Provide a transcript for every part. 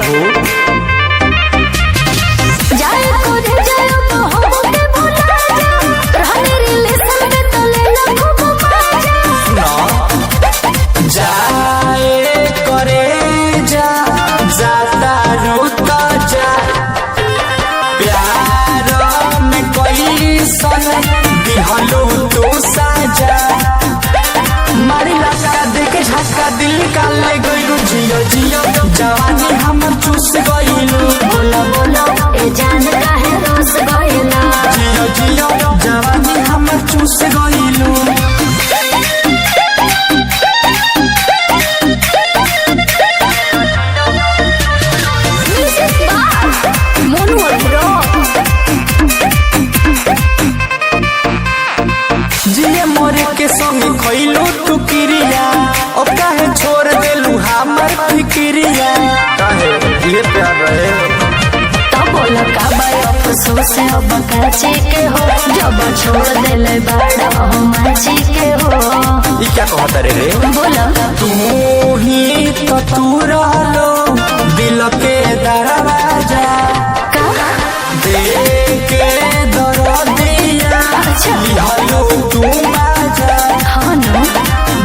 हो। हलो तो साजा मारी लगा देख झटका दिल निकाले गइलू जियो जियो जवानी हम चूस गइलू। बोलो बोलो ए जान काहे रोस गइला। जियो जियो जवानी हम चूस गइलू। जिए मोरे के संग खइलू तू किरिया ओ काहे छोड़ देलू हमर फिकिरिया। काहे ये प्यार रहे तो बोलो का बाय अफसोस है अब काची के हो जब छोड़ देले बाड़ा हो माची के हो। ई क्या कहता रे बोलो तू ही तो तू रहलो दिल के दरवाजा का दे के दरदिया लिहलो तू बाजा। हाँ नो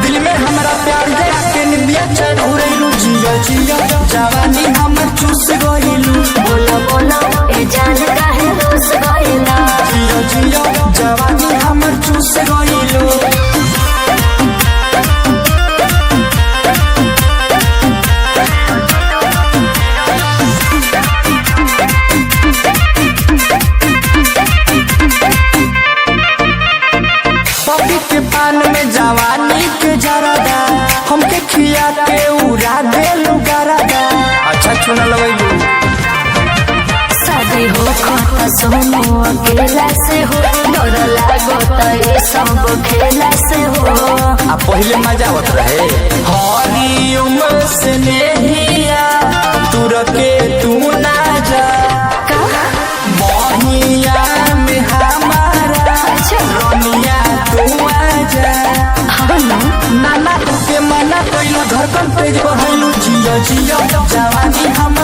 दिल में हमरा प्यार दे के निंदिया चैन उड़ैलू जियो जियो जवानी हम चूस गइलू। बोलो बोलो ए जान काहे रोस गइला। जियो जियो जवानी हम चूस गइलू। पपी के पान में जवानी के जरादा हमके खिया के उड़ा देलू गरादा। अच्छा चुना लगैलू शादी हो खाता सोनो अकेला से हो डर लागो तो ये सब खेला से हो। आ पहले मजा आवत रहे हरिओम से नेहिया तुर के तू ना जा का मोहिया में हमारा रनिया तू आजा। हाँ नो नाना के मना कइलू धड़कन तेज बढ़ैलू जियो जियो जवानी हम